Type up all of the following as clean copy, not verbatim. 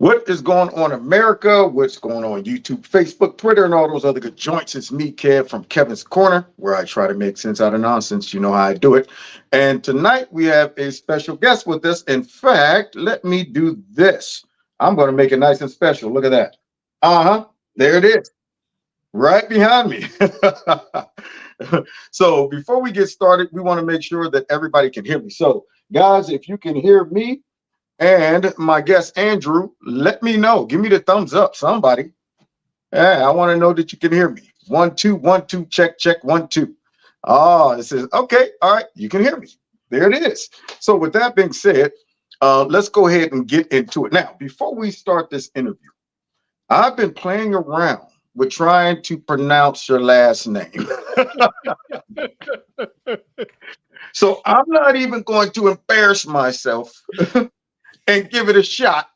What is going on, America? What's going on YouTube, Facebook, Twitter, and all those other good joints? It's me, Kev, from Kevin's Corner, where I try to make sense out of nonsense. You know how I do it. And tonight we have a special guest with us. In fact, let me do this. I'm going to make it nice and special. Look at that. There it is. Right behind me. So before we get started, we want to make sure that everybody can hear me. So, guys, if you can hear me, and my guest, Andrew, let me know. Give me the thumbs up, somebody. Yeah, I want to know that you can hear me. 1, 2, 1, 2, check, check, 1, 2. Oh, it says, okay, all right, you can hear me. There it is. So with that being said, let's go ahead and get into it. Now, before we start this interview, I've been playing around with trying to pronounce your last name. So I'm not even going to embarrass myself and give it a shot.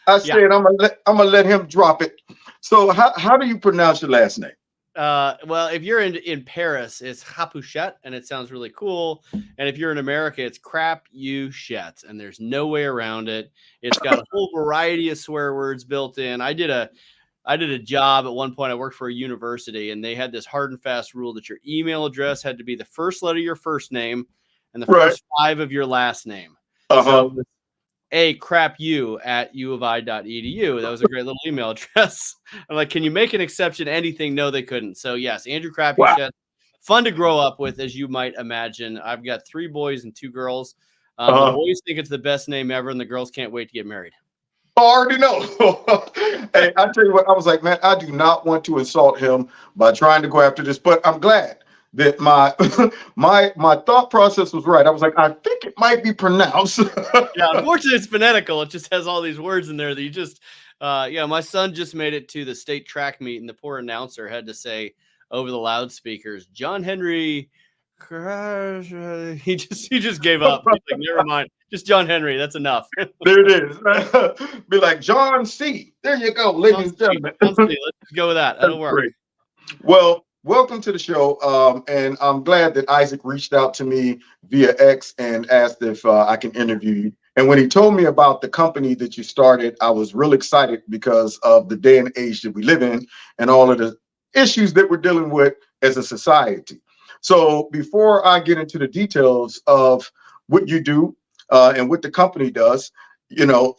I said I'm gonna let him drop it. So how do you pronounce your last name? Well, if you're in Paris, it's Crapuchette, and it sounds really cool. And if you're in America, it's Crapuchette, and there's no way around it. It's got a whole variety of swear words built in. I did a job at one point. I worked for a university, and they had this hard and fast rule that your email address had to be the first letter of your first name and the first 5 of your last name. So crapu@uofi.edu. That was a great little email address. I'm like, can you make an exception? Anything? No, they couldn't. So yes, Andrew Crapuchette, fun to grow up with, as you might imagine. I've got 3 boys and 2 girls. The boys think it's the best name ever, and the girls can't wait to get married. I already know. Hey, I tell you what, I was like, man, I do not want to insult him by trying to go after this, but I'm glad that my my thought process was right. I was like, I think it might be pronounced. Yeah, unfortunately, it's phonetical. It just has all these words in there that you just, my son just made it to the state track meet, and the poor announcer had to say over the loudspeakers, John Henry. He just gave up. He's like, never mind. Just John Henry. That's enough. There it is. Be like John C. There you go, ladies and gentlemen. Let's go with that. That'll work. Great. Well, welcome to the show. And I'm glad that Isaac reached out to me via X and asked if I can interview you. And when he told me about the company that you started, I was real excited because of the day and age that we live in and all of the issues that we're dealing with as a society. So before I get into the details of what you do and what the company does,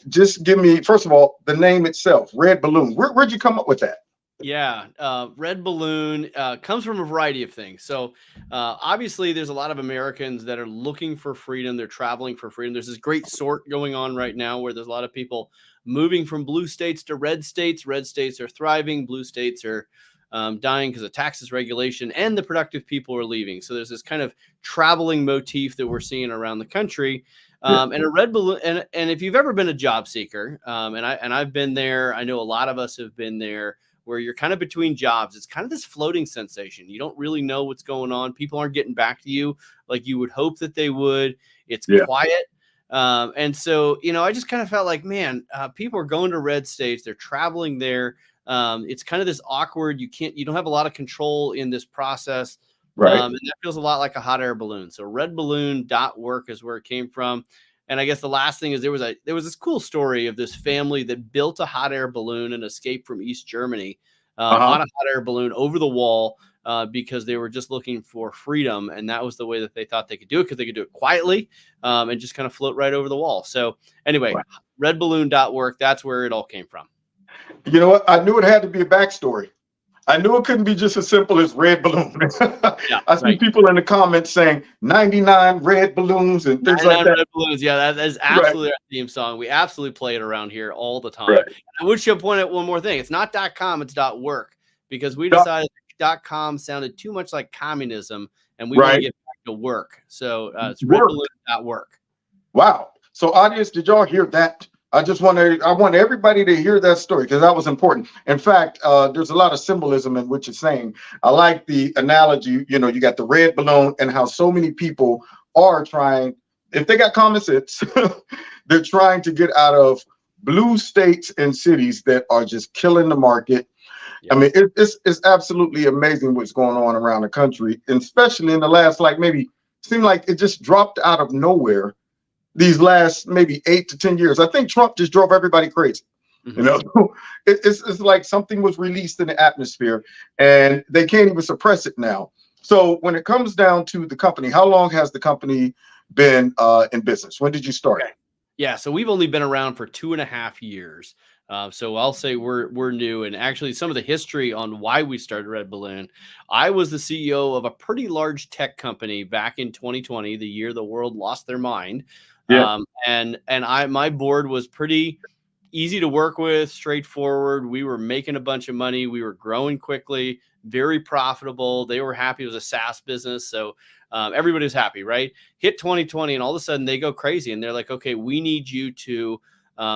just give me, first of all, the name itself, Redballon. Where'd you come up with that? Yeah, Redballon comes from a variety of things. So obviously, there's a lot of Americans that are looking for freedom. They're traveling for freedom. There's this great sort going on right now where there's a lot of people moving from blue states to red states. Red states are thriving. Blue states are dying because of taxes, regulation, and the productive people are leaving. So there's this kind of traveling motif that we're seeing around the country. And a red balloon. And if you've ever been a job seeker, and I've been there, I know a lot of us have been there, where you're kind of between jobs. It's kind of this floating sensation. You don't really know what's going on. People aren't getting back to you like you would hope that they would. It's quiet. And so, I just kind of felt like, man, people are going to red states. They're traveling there. It's kind of this awkward, you don't have a lot of control in this process. Right. And that feels a lot like a hot air balloon. So redballon.work is where it came from. And I guess the last thing is there was this cool story of this family that built a hot air balloon and escaped from East Germany on a hot air balloon over the wall because they were just looking for freedom. And that was the way that they thought they could do it, because they could do it quietly and just kind of float right over the wall. So anyway, redballon.work, that's where it all came from. You know what? I knew it had to be a backstory. I knew it couldn't be just as simple as red balloon. I see people in the comments saying 99 red balloons and things like that. Red balloons. Yeah, that is absolutely our theme song. We absolutely play it around here all the time. Right. I would point out one more thing. It's not .com, it's .work, because we decided .com sounded too much like communism, and we want to get back to work. So it's redballon.work. Wow. So audience, did y'all hear that? I want everybody to hear that story, because that was important. In fact, there's a lot of symbolism in what you're saying. I like the analogy, you got the red balloon and how so many people are trying, if they got common sense, they're trying to get out of blue states and cities that are just killing the market. Yep. I mean, it's absolutely amazing what's going on around the country, and especially in the last, seemed like it just dropped out of nowhere these last maybe 8 to 10 years. I think Trump just drove everybody crazy. You know, it's like something was released in the atmosphere and they can't even suppress it now. So when it comes down to the company, how long has the company been in business? When did you start? Okay. Yeah, so we've only been around for 2.5 years. So I'll say we're new. And actually, some of the history on why we started Redballon, I was the CEO of a pretty large tech company back in 2020, the year the world lost their mind. Yeah. My board was pretty easy to work with, straightforward. We were making a bunch of money. We were growing quickly, very profitable. They were happy. It was a SaaS business. So everybody was happy, right? Hit 2020 and all of a sudden they go crazy and they're like, okay, we need you to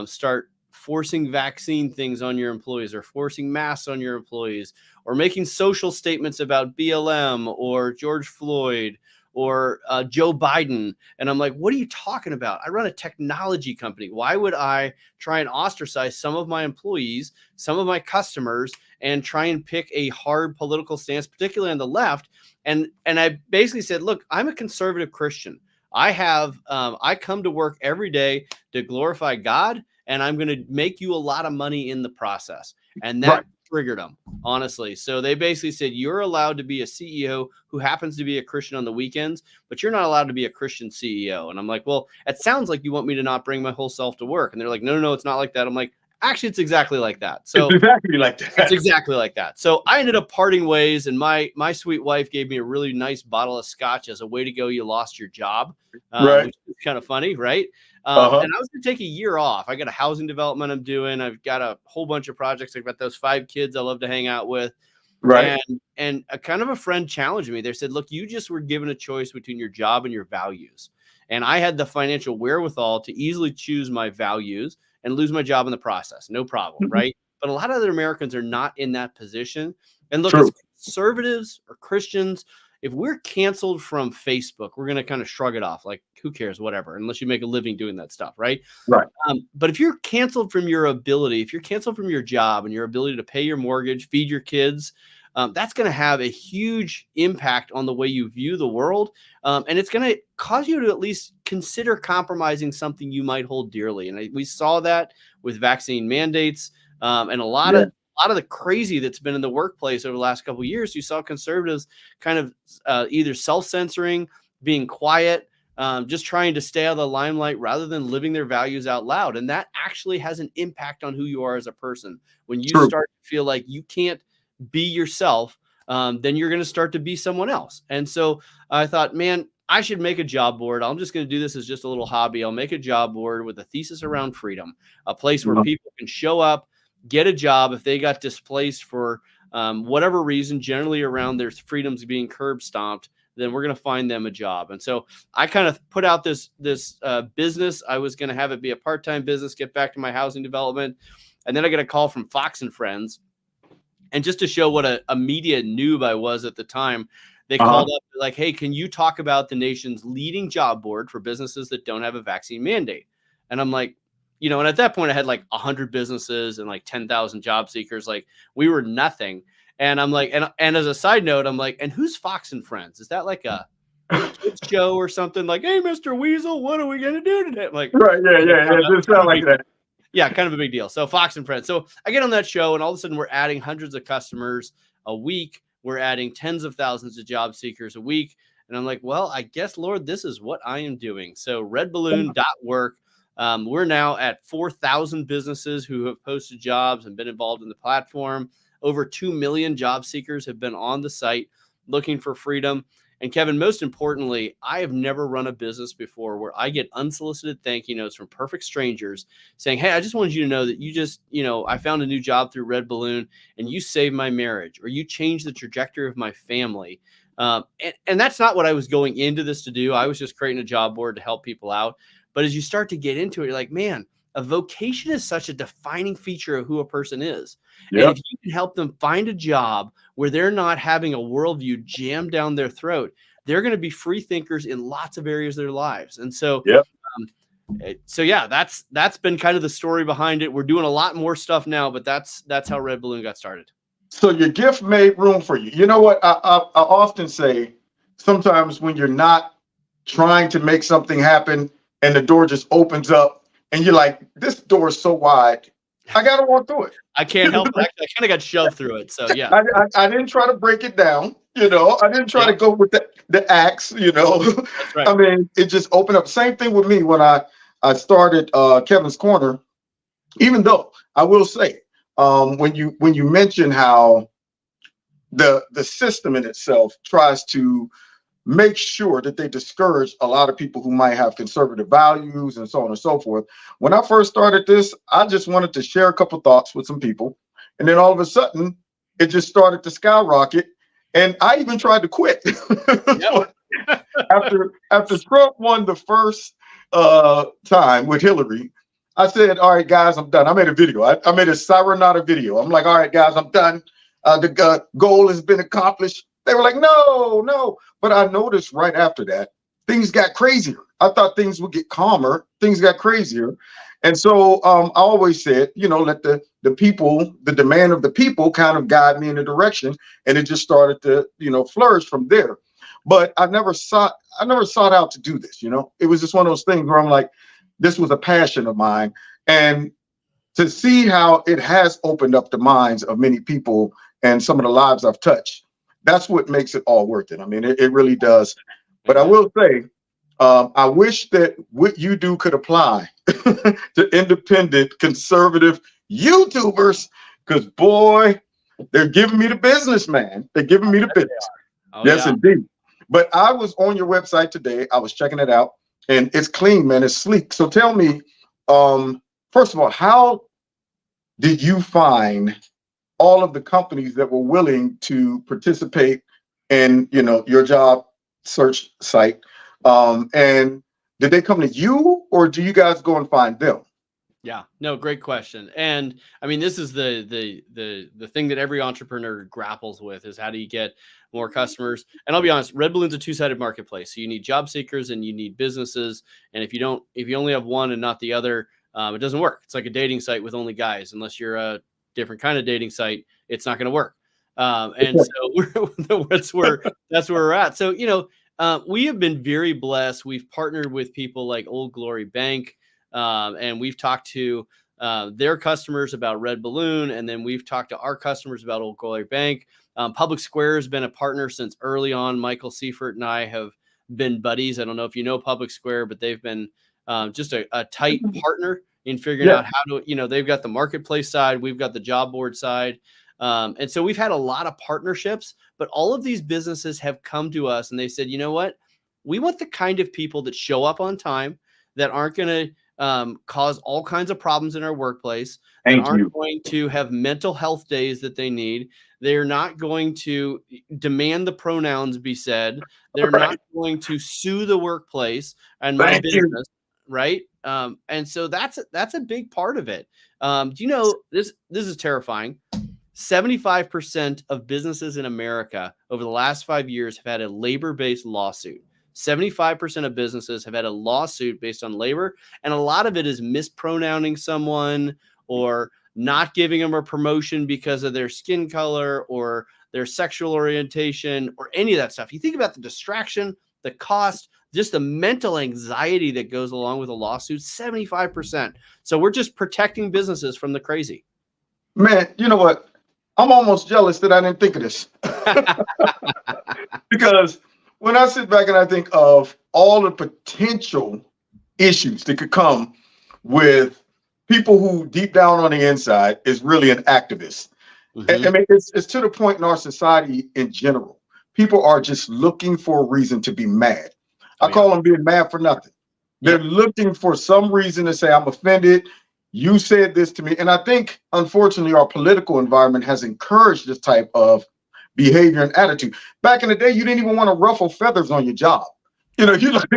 start forcing vaccine things on your employees or forcing masks on your employees or making social statements about BLM or George Floyd or Joe Biden. And I'm like, what are you talking about? I run a technology company. Why would I try and ostracize some of my employees, some of my customers, and try and pick a hard political stance, particularly on the left? And I basically said, look, I'm a conservative Christian. I come to work every day to glorify God, and I'm going to make you a lot of money in the process. And that triggered them, honestly. So they basically said, you're allowed to be a CEO who happens to be a Christian on the weekends, but you're not allowed to be a Christian CEO. And I'm like, well, it sounds like you want me to not bring my whole self to work. And they're like, no, it's not like that. I'm like, actually, it's exactly like that. So it's exactly like that. It's exactly like that. So I ended up parting ways, and my sweet wife gave me a really nice bottle of scotch as a way to go. You lost your job, which is kind of funny, right? And I was going to take a year off. I got a housing development I'm doing. I've got a whole bunch of projects. I've got those 5 kids I love to hang out with. Right. And a kind of a friend challenged me. They said, look, you just were given a choice between your job and your values. And I had the financial wherewithal to easily choose my values and lose my job in the process. No problem, right? But a lot of other Americans are not in that position. And look, as conservatives or Christians, if we're canceled from Facebook, we're going to kind of shrug it off. Like, who cares, whatever, unless you make a living doing that stuff, right? Right. But if you're canceled from your ability, if you're canceled from your job and your ability to pay your mortgage, feed your kids, that's going to have a huge impact on the way you view the world. And it's going to cause you to at least consider compromising something you might hold dearly. And we saw that with vaccine mandates and a lot of the crazy that's been in the workplace over the last couple of years. You saw conservatives kind of either self-censoring, being quiet, just trying to stay out of the limelight rather than living their values out loud. And that actually has an impact on who you are as a person. When you start to feel like you can't be yourself, then you're going to start to be someone else. And so I thought, man, I should make a job board. I'm just going to do this as just a little hobby. I'll make a job board with a thesis around freedom, a place where people can show up, get a job if they got displaced for whatever reason, generally around their freedoms being curb stomped, then we're going to find them a job. And so I kind of put out this business. I was going to have it be a part-time business, get back to my housing development. And then I get a call from Fox and Friends. And just to show what a media noob I was at the time, they called up like, hey, can you talk about the nation's leading job board for businesses that don't have a vaccine mandate? And I'm like, and at that point I had like 100 businesses and like 10,000 job seekers. Like, we were nothing. And I'm like, and as a side note, I'm like, and who's Fox and Friends? Is that like a kids show or something? Like, hey, Mr. Weasel, what are we going to do today? I'm like, right. Yeah. It just sound like that. Yeah, kind of a big deal. So Fox and Friends. So I get on that show and all of a sudden we're adding hundreds of customers a week. We're adding tens of thousands of job seekers a week. And I'm like, well, I guess, Lord, this is what I am doing. So redballoon.work. We're now at 4,000 businesses who have posted jobs and been involved in the platform. Over 2 million job seekers have been on the site looking for freedom. And Kevin, most importantly, I have never run a business before where I get unsolicited thank you notes from perfect strangers saying, hey, I just wanted you to know that you just, I found a new job through Redballon and you saved my marriage, or you changed the trajectory of my family. And that's not what I was going into this to do. I was just creating a job board to help people out. But as you start to get into it, you're like, man, a vocation is such a defining feature of who a person is. Yep. And if you can help them find a job where they're not having a worldview jammed down their throat, they're going to be free thinkers in lots of areas of their lives. And so, that's been kind of the story behind it. We're doing a lot more stuff now, but that's how Redballon got started. So your gift made room for you. You know what? I often say, sometimes when you're not trying to make something happen and the door just opens up, and you're like, this door is so wide, I got to walk through it. I can't help it. I kind of got shoved through it. So yeah. I didn't try to break it down. I didn't try to Yep. go with the axe. That's right. I mean, it just opened up. Same thing with me when I started Kevin's Corner. Even though I will say, when you mention how the system in itself tries to make sure that they discourage a lot of people who might have conservative values and so on and so forth. When I first started this, I just wanted to share a couple thoughts with some people. And then all of a sudden, it just started to skyrocket. And I even tried to quit. Yep. after Trump won the first time with Hillary, I said, all right, guys, I'm done. I made a video. I made a Sirenata video. I'm like, all right, guys, I'm done. The goal has been accomplished. They were like, no. But I noticed right after that, things got crazier. I thought things would get calmer. Things got crazier. And so I always said, let the people, the demand of the people kind of guide me in a direction. And it just started to, flourish from there. But I never sought out to do this. It was just one of those things where I'm like, this was a passion of mine. And to see how it has opened up the minds of many people and some of the lives I've touched, that's what makes it all worth it. I mean, it really does. But I will say, I wish that what you do could apply to independent conservative YouTubers, because boy, they're giving me the business, man. They're giving me the business. Yes, indeed. But I was on your website today. I was checking it out, and it's clean, man. It's sleek. So tell me, first of all, how did you find all of the companies that were willing to participate in, your job search site? And did they come to you, or do you guys go and find them? Yeah, no, great question. And I mean, this is the thing that every entrepreneur grapples with, is how do you get more customers? And I'll be honest, Redballon's a two-sided marketplace. So you need job seekers and you need businesses. And if you only have one and not the other, it doesn't work. It's like a dating site with only guys. Unless you're a different kind of dating site, it's not going to work. And so that's where we're at. So, we have been very blessed. We've partnered with people like Old Glory Bank, and we've talked to their customers about Redballon, and then we've talked to our customers about Old Glory Bank. Public Square has been a partner since early on. Michael Seifert and I have been buddies. I don't know if you know Public Square, but they've been just a tight partner in figuring out how to, they've got the marketplace side, we've got the job board side. And so we've had a lot of partnerships, but all of these businesses have come to us and they said, you know what, we want the kind of people that show up on time, that aren't going to cause all kinds of problems in our workplace, that aren't going to have mental health days that they need. They're not going to demand the pronouns be said. They're not going to sue the workplace and my business. Right. And so that's a big part of it. Do you know, this is terrifying. 75% of businesses in America over the last 5 years have had a labor-based lawsuit. 75% of businesses have had a lawsuit based on labor. And a lot of it is mispronouncing someone or not giving them a promotion because of their skin color or their sexual orientation or any of that stuff. You think about the distraction, the cost, just the mental anxiety that goes along with a lawsuit, 75%. So we're just protecting businesses from the crazy. Man, you know what? I'm almost jealous that I didn't think of this. Because when I sit back and I think of all the potential issues that could come with people who deep down on the inside is really an activist. I mean, it's to the point in our society in general. People are just looking for a reason to be mad. I call them being mad for nothing. They're looking for some reason to say, I'm offended. You said this to me. And I think, unfortunately, our political environment has encouraged this type of behavior and attitude. Back in the day, you didn't even want to ruffle feathers on your job. You're like,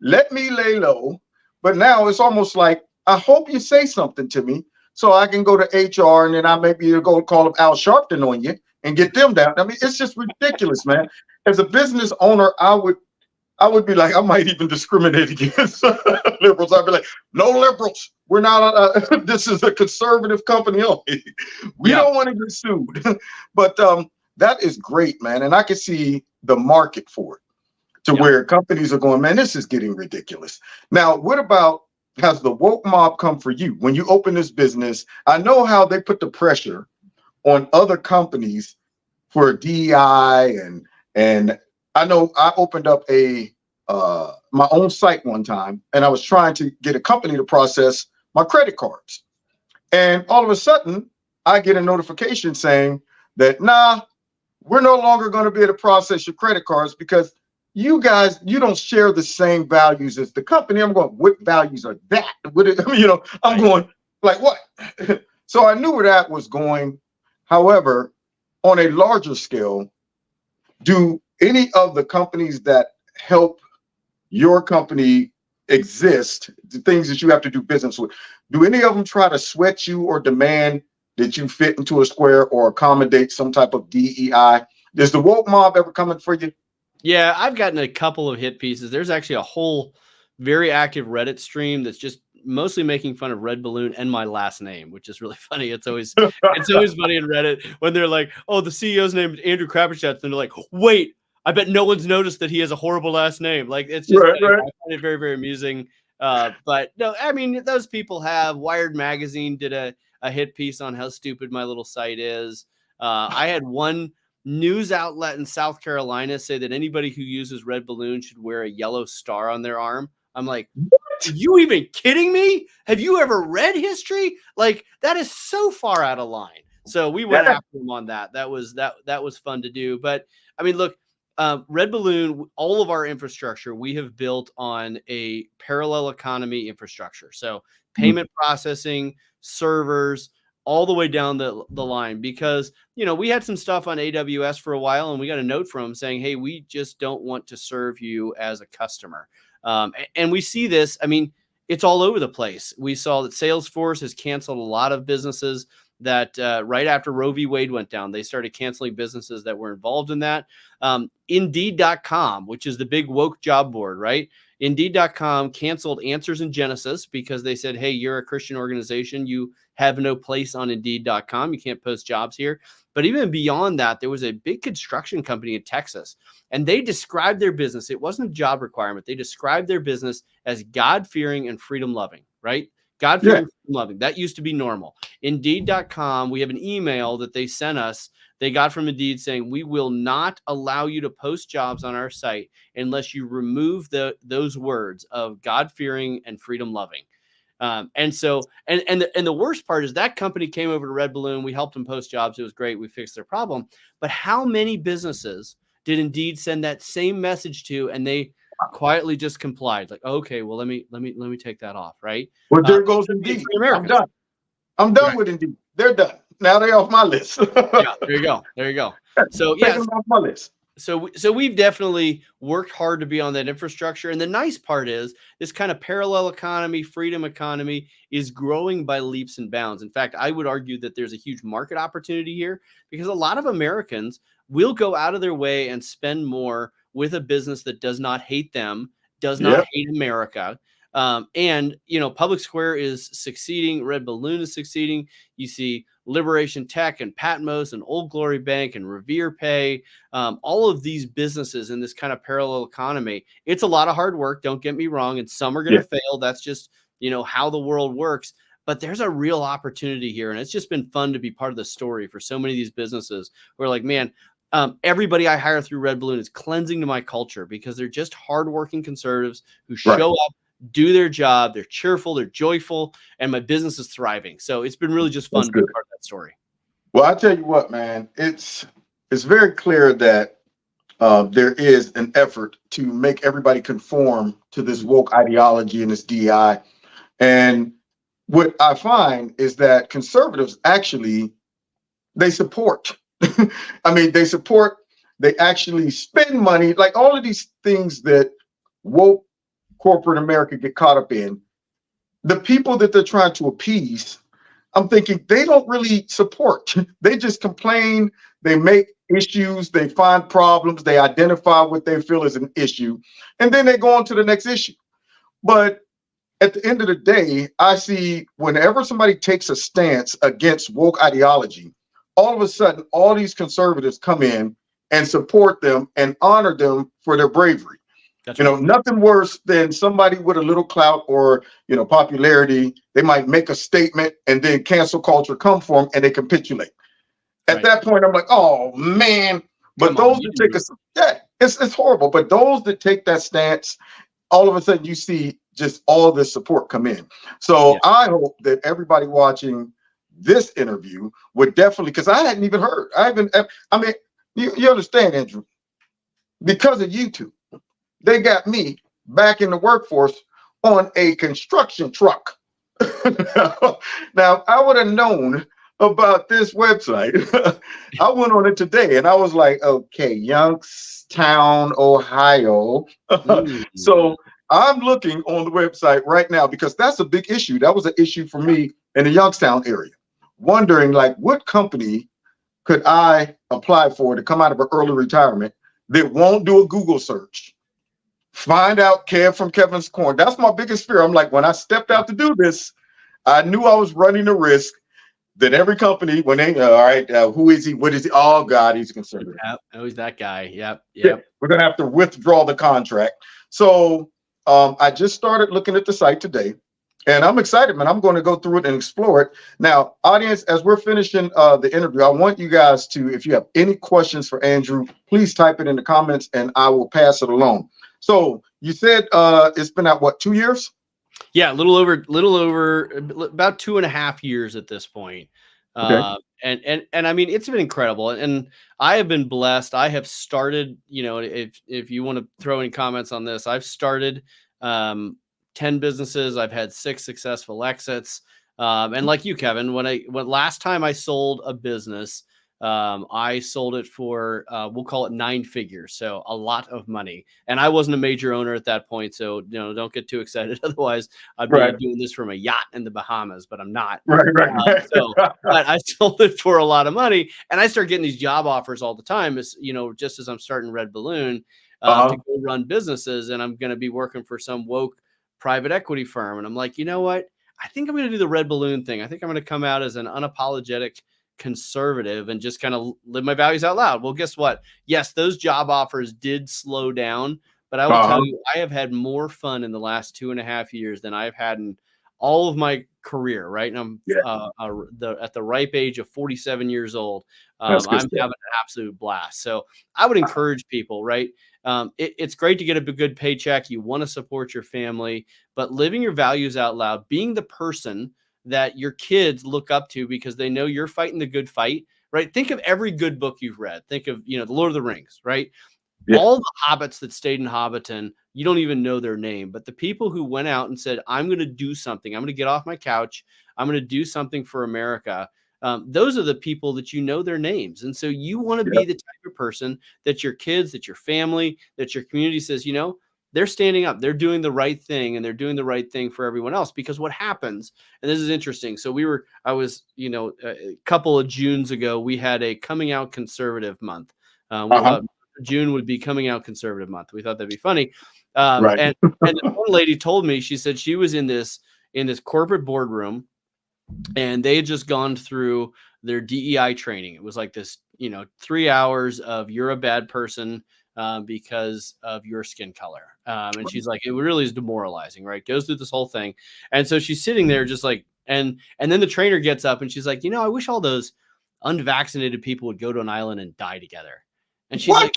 let me lay low. But now it's almost like, I hope you say something to me so I can go to HR and then I maybe go call up Al Sharpton on you and get them down. I mean, it's just ridiculous, man. As a business owner, I would be like, I might even discriminate against liberals. I'd be like, no liberals. We're not, this is a conservative company only. We don't want to get sued. But that is great, man. And I can see the market for it to where companies are going, man, this is getting ridiculous. Now, what about has the woke mob come for you when you open this business? I know how they put the pressure on other companies for DEI, and I know I opened up a my own site one time, and I was trying to get a company to process my credit cards, and all of a sudden I get a notification saying that nah, we're no longer going to be able to process your credit cards because you guys, you don't share the same values as the company. I'm going, what values are that? What is, I'm going like what? So I knew where that was going. However, on a larger scale, do any of the companies that help your company exist, the things that you have to do business with, do any of them try to sweat you or demand that you fit into a square or accommodate some type of DEI? Is the woke mob ever coming for you? Yeah, I've gotten a couple of hit pieces. There's actually a whole very active Reddit stream that's just mostly making fun of Redballon and my last name, which is really funny. It's always funny in Reddit when they're like, "Oh, the CEO's name is Andrew Crapuchette," and they're like, "Wait, I bet no one's noticed that he has a horrible last name." Like it's just Right. I find it very, very amusing. But no, I mean those people have. Wired magazine did a hit piece on how stupid my little site is. I had one news outlet in South Carolina say that anybody who uses Redballon should wear a yellow star on their arm. I'm like, are you even kidding me? Have you ever read history? Like that is so far out of line. So we went after them on that. That was fun to do. But I mean, look, Redballon, all of our infrastructure we have built on a parallel economy infrastructure. So payment processing, servers, all the way down the line, because, we had some stuff on AWS for a while and we got a note from them saying, hey, we just don't want to serve you as a customer. And we see this, I mean, it's all over the place. We saw that Salesforce has canceled a lot of businesses that right after Roe v. Wade went down, they started canceling businesses that were involved in that. Indeed.com, which is the big woke job board, right? Indeed.com canceled Answers in Genesis because they said, hey, you're a Christian organization. You have no place on Indeed.com. You can't post jobs here. But even beyond that, there was a big construction company in Texas, and they described their business. It wasn't a job requirement. They described their business as God-fearing and freedom-loving, right? God-fearing, freedom-loving. That used to be normal. Indeed.com, we have an email that they sent us. They got from Indeed saying, we will not allow you to post jobs on our site unless you remove those words of God-fearing and freedom-loving. And the worst part is that company came over to Redballon. We helped them post jobs. It was great. We fixed their problem. But how many businesses did Indeed send that same message to, and they quietly just complied? Like, okay, well, let me take that off, right? Well, there goes Indeed. I'm done with Indeed. They're done. Now they're off my list. Yeah, there you go. So yeah, them off my list. So we've definitely worked hard to be on that infrastructure. And the nice part is this kind of parallel economy, freedom economy is growing by leaps and bounds. In fact, I would argue that there's a huge market opportunity here because a lot of Americans will go out of their way and spend more with a business that does not hate them, does not hate America. And, Public Square is succeeding. Redballon is succeeding. You see Liberation Tech and Patmos and Old Glory Bank and Revere Pay, all of these businesses in this kind of parallel economy. It's a lot of hard work. Don't get me wrong. And some are going to fail. That's just, how the world works. But there's a real opportunity here. And it's just been fun to be part of the story for so many of these businesses who are like, man, everybody I hire through Redballon is cleansing to my culture because they're just hardworking conservatives who show up, do their job, they're cheerful, they're joyful, and my business is thriving. So it's been really just fun to be part of that story. Well, I tell you what, man, it's very clear that there is an effort to make everybody conform to this woke ideology and this DEI. And what I find is that conservatives actually, they support. I mean, they actually spend money, like all of these things that woke corporate America get caught up in. The people that they're trying to appease, I'm thinking they don't really support. They just complain, they make issues, they find problems, they identify what they feel is an issue, and then they go on to the next issue. But at the end of the day, I see whenever somebody takes a stance against woke ideology, all of a sudden, all these conservatives come in and support them and honor them for their bravery. That's You know, right. nothing worse than somebody with a little clout or, popularity. They might make a statement and then cancel culture come for them and they capitulate. At Right. that point, I'm like, oh man. But Come on. those You that didn't take do a, yeah, it's horrible. But those that take that stance, all of a sudden you see just all this support come in. Yeah. So I hope that everybody watching this interview would definitely, because I hadn't even heard. I mean, you understand, Andrew, because of YouTube, they got me back in the workforce on a construction truck. Now, I would have known about this website. I went on it today and I was like, okay, Youngstown, Ohio. Mm. So I'm looking on the website right now because that's a big issue. That was an issue for me in the Youngstown area, wondering like what company could I apply for to come out of an early retirement that won't do a Google search? Find out Kev from Kevin's Corn. That's my biggest fear. I'm like, when I stepped Yeah. out to do this, I knew I was running the risk that every company, when they, all right, who is he? What is he? Oh, God, he's a conservative. Yep. Oh, he's that guy. Yep. Yeah, Yep. we're going to have to withdraw the contract. So I just started looking at the site today. And I'm excited, man. I'm going to go through it and explore it. Now, audience, as we're finishing the interview, I want you guys to, if you have any questions for Andrew, please type it in the comments and I will pass it along. So you said it's been out, what, 2 years? Yeah, a little over about 2.5 years at this point. Okay. And I mean, it's been incredible. And I have been blessed. I have started, if you want to throw any comments on this, I've started 10 businesses. I've had 6 successful exits. And like you, Kevin, when last time I sold a business, I sold it for we'll call it 9 figures, so a lot of money. And I wasn't a major owner at that point, so don't get too excited. Otherwise, I'd be Right. doing this from a yacht in the Bahamas, but I'm not. Right. Right. But I sold it for a lot of money, and I start getting these job offers all the time. As just as I'm starting Redballon to go run businesses, and I'm going to be working for some woke private equity firm, and I'm like, you know what? I think I'm going to do the Redballon thing. I think I'm going to come out as an unapologetic conservative and just kind of live my values out loud. Well, guess what? Yes, those job offers did slow down, but I will tell you, I have had more fun in the last 2.5 years than I've had in all of my career. Right. And I'm at the ripe age of 47 years old. I'm having an absolute blast. So I would encourage people, right? It's great to get a good paycheck. You want to support your family, but living your values out loud, being the person that your kids look up to because they know you're fighting the good fight, right? Think of every good book you've read. Think of, the Lord of the Rings, right? Yeah. All the hobbits that stayed in Hobbiton, you don't even know their name, but the people who went out and said, I'm going to do something. I'm going to get off my couch. I'm going to do something for America. Those are the people that you know their names. And so you want to be the type of person that your kids, that your family, that your community says, they're standing up, they're doing the right thing, and they're doing the right thing for everyone else. Because what happens, and this is interesting. So I was, a couple of Junes ago, we had a coming out conservative month. We thought June would be coming out conservative month. We thought that'd be funny. Right. And one lady told me, she said she was in this corporate boardroom, and they had just gone through their DEI training. It was like this, 3 hours of you're a bad person because of your skin color. And she's like, it really is demoralizing, right? Goes through this whole thing. And so she's sitting there just like, and then the trainer gets up and she's like, I wish all those unvaccinated people would go to an island and die together. And she's like,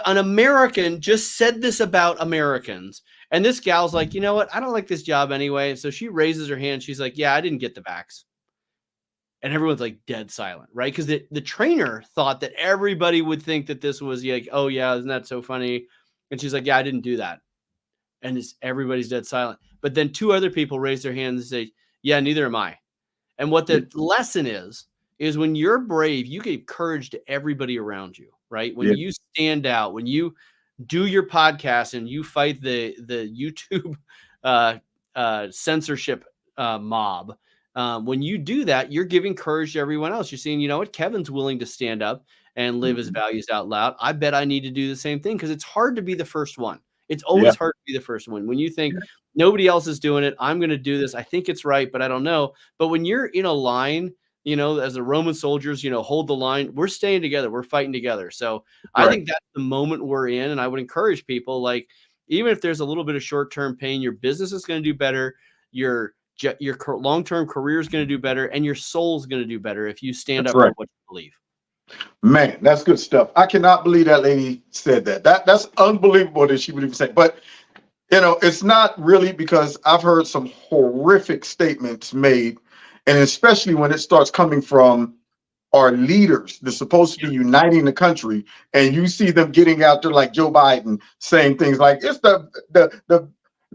an American just said this about Americans. And this gal's like, you know what? I don't like this job anyway. So she raises her hand. She's like, yeah, I didn't get the vax. And everyone's like dead silent, right? Because the trainer thought that everybody would think that this was like, oh yeah, isn't that so funny? And she's like, yeah, I didn't do that. And everybody's dead silent. But then 2 other people raise their hands and say, yeah, neither am I. And what the lesson is when you're brave, you give courage to everybody around you, right? When you stand out, when you do your podcast and you fight the YouTube censorship mob, when you do that, you're giving courage to everyone else. You're saying, you know what, Kevin's willing to stand up and live his values out loud. I bet I need to do the same thing, because it's hard to be the first one. It's always hard to be the first one. When you think nobody else is doing it, I'm going to do this. I think it's right, but I don't know. But when you're in a line as the Roman soldiers, hold the line. We're staying together. We're fighting together. So I Right. think that's the moment we're in. And I would encourage people, like, even if there's a little bit of short-term pain, your business is going to do better. Your long-term career is going to do better, and your soul is going to do better if you stand That's up for right. what you believe. Man, that's good stuff. I cannot believe that lady said that. That's unbelievable that she would even say. But it's not really, because I've heard some horrific statements made, and especially when it starts coming from our leaders. They're supposed to be uniting the country, and you see them getting out there like Joe Biden saying things like it's the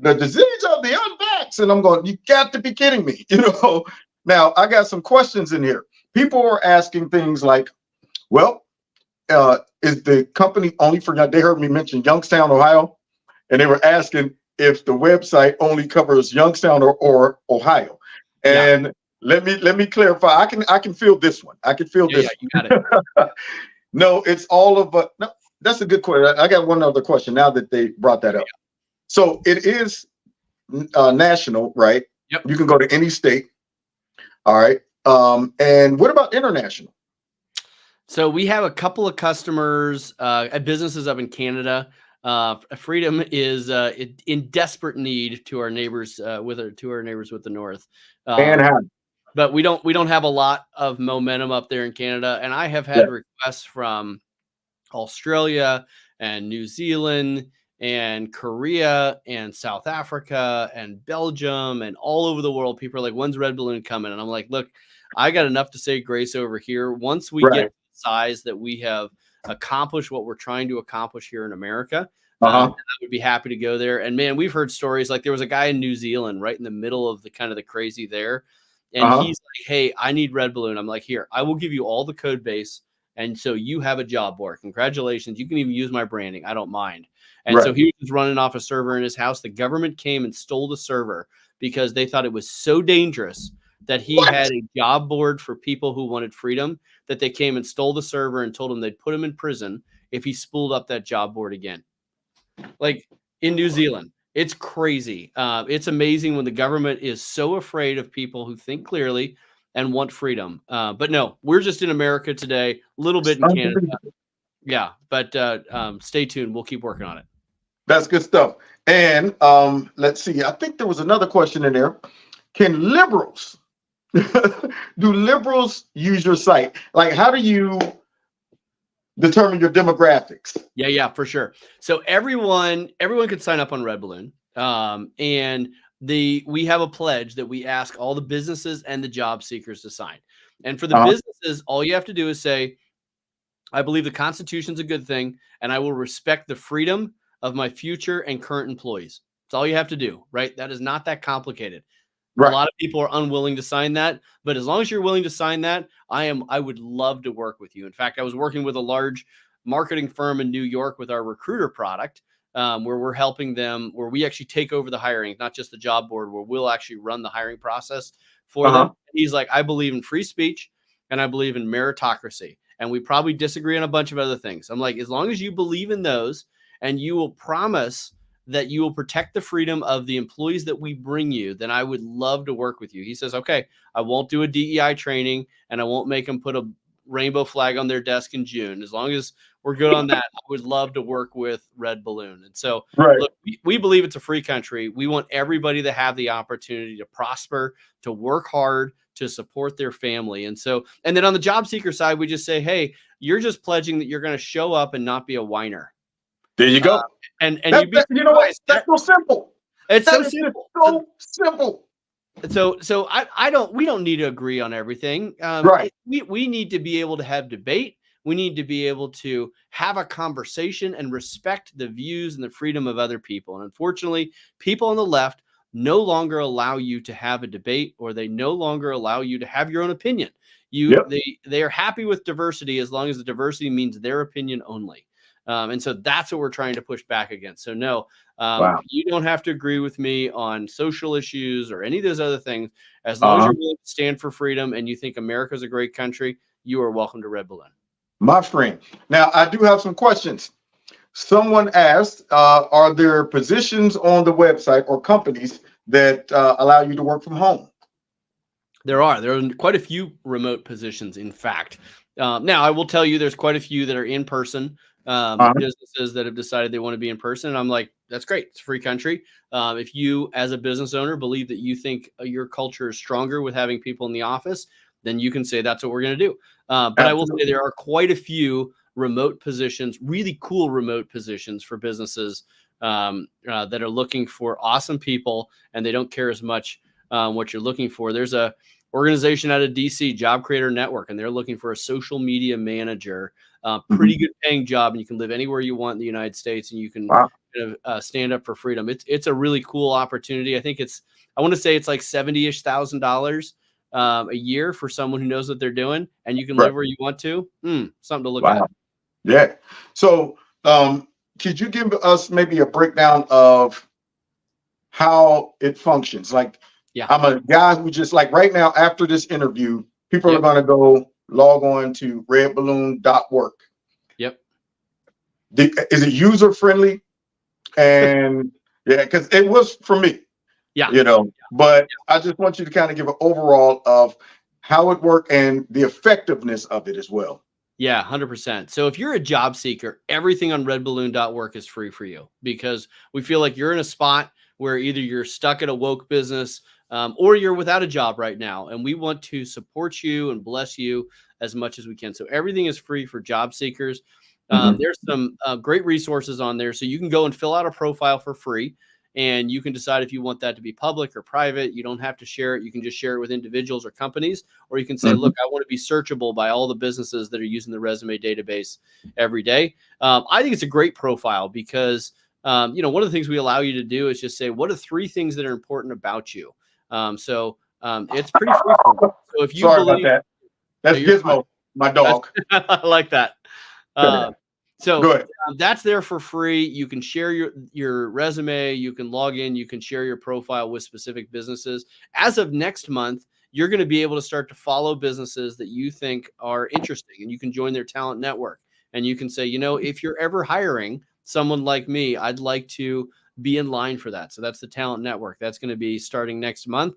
disease of the unvaxxed, and I'm going, you got to be kidding me. Now I got some questions in here. People are asking things like, well, is the company only for, they heard me mention Youngstown, Ohio, and they were asking if the website only covers Youngstown or Ohio. And let me clarify. I can feel this one. I can feel this. Yeah, you got it. No, it's all of no, that's a good question. I got one other question now that they brought that up. So it is national, right? Yep. You can go to any state. All right. And what about international? So we have a couple of customers at businesses up in Canada. Freedom is in desperate need to our neighbors with the north. And how? But we don't have a lot of momentum up there in Canada. And I have had requests from Australia and New Zealand and Korea and South Africa and Belgium and all over the world. People are like, when's Redballon coming? And I'm like, look, I got enough to say grace over here. Once we get to the size that we have accomplished what we're trying to accomplish here in America, I would be happy to go there. And man, we've heard stories like there was a guy in New Zealand right in the middle of the kind of the crazy there. And he's like, hey, I need Redballon. I'm like, here, I will give you all the code base. And so you have a job board. Congratulations. You can even use my branding. I don't mind. And so he was running off a server in his house. The government came and stole the server because they thought it was so dangerous that he had a job board for people who wanted freedom, that they came and stole the server and told him they'd put him in prison if he spooled up that job board again. Like in New Zealand. It's crazy. It's amazing when the government is so afraid of people who think clearly and want freedom. But no, we're just in America today, a little bit in Canada. Yeah, but stay tuned. We'll keep working on it. That's good stuff. And let's see. I think there was another question in there. Can liberals, do liberals use your site? Like, how do you determine your demographics? Yeah, for sure. So everyone could sign up on Redballon. And we have a pledge that we ask all the businesses and the job seekers to sign. And for the businesses, all you have to do is say, I believe the Constitution's a good thing, and I will respect the freedom of my future and current employees. That's all you have to do, right? That is not that complicated. Right. A lot of people are unwilling to sign that, but as long as you're willing to sign that, I would love to work with you. In fact, I was working with a large marketing firm in New York with our recruiter product, where we're helping them, where we actually take over the hiring, not just the job board, where we'll actually run the hiring process for them. And he's like, I believe in free speech and I believe in meritocracy. And we probably disagree on a bunch of other things. I'm like, as long as you believe in those and you will promise that you will protect the freedom of the employees that we bring you, then I would love to work with you. He says, okay, I won't do a DEI training and I won't make them put a rainbow flag on their desk in June. As long as we're good on that, I would love to work with Redballon. And so look, we believe it's a free country. We want everybody to have the opportunity to prosper, to work hard, to support their family. And then on the job seeker side, we just say, hey, you're just pledging that you're going to show up and not be a whiner. There you go. And you know what? That's so simple. It's so simple. So simple. So we don't need to agree on everything. We need to be able to have debate. We need to be able to have a conversation and respect the views and the freedom of other people. And unfortunately, people on the left no longer allow you to have a debate, or they no longer allow you to have your own opinion. They are happy with diversity as long as the diversity means their opinion only. And so that's what we're trying to push back against. So no, you don't have to agree with me on social issues or any of those other things. As long as you're willing to stand for freedom and you think America's a great country, you are welcome to Redballon. My friend. Now, I do have some questions. Someone asked, are there positions on the website or companies that allow you to work from home? There are quite a few remote positions, in fact. Now, I will tell you, there's quite a few that are in person, Uh-huh. businesses that have decided they want to be in person. And I'm like, that's great. It's a free country. If you, as a business owner, believe that you think your culture is stronger with having people in the office, then you can say that's what we're going to do. But I will say Absolutely. there are quite a few remote positions, really cool remote positions for businesses that are looking for awesome people, and they don't care as much what you're looking for. There's a organization out of DC, Job Creator Network, and they're looking for a social media manager. Mhm. Pretty good paying job, and you can live anywhere you want in the United States, and you can Wow. kind of stand up for freedom. It's a really cool opportunity. I want to say it's like $70,000 a year for someone who knows what they're doing, and you can Right. live where you want to. Something to look at. Wow. Yeah. So, could you give us maybe a breakdown of how it functions? Like, Yeah. I'm a guy who just like right now after this interview, people are Yep. going to go log on to redballoon.work. Yep. Is it user friendly? And yeah, because it was for me, Yeah. but I just want you to kind of give an overall of how it worked and the effectiveness of it as well. Yeah, 100%. So if you're a job seeker, everything on redballoon.work is free for you, because we feel like you're in a spot where either you're stuck at a woke business, or you're without a job right now. And we want to support you and bless you as much as we can. So everything is free for job seekers. Mhm. There's some great resources on there. So you can go and fill out a profile for free, and you can decide if you want that to be public or private. You don't have to share it. You can just share it with individuals or companies, or you can say, Mhm. look, I want to be searchable by all the businesses that are using the resume database every day. I think it's a great profile because, one of the things we allow you to do is just say, what are 3 things that are important about you? It's pretty free form. So if you Sorry about believe, that. no, That's you're fine. Gizmo, my That's, dog. I like that. Uh, Go so ahead. that's there for free. You can share your resume. You can log in. You can share your profile with specific businesses. As of next month, you're going to be able to start to follow businesses that you think are interesting, and you can join their talent network. And you can say, if you're ever hiring someone like me, I'd like to be in line for that. So that's the talent network. That's going to be starting next month.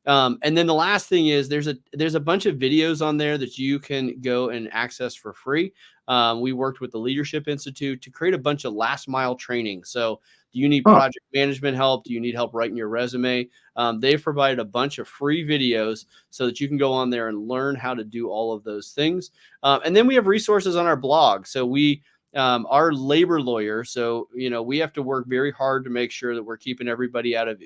And then the last thing is there's a bunch of videos on there that you can go and access for free. We worked with the Leadership Institute to create a bunch of last mile training. So do you need Huh. project management help? Do you need help writing your resume? They've provided a bunch of free videos so that you can go on there and learn how to do all of those things. And then we have resources on our blog. So we our labor lawyer. So, we have to work very hard to make sure that we're keeping everybody out of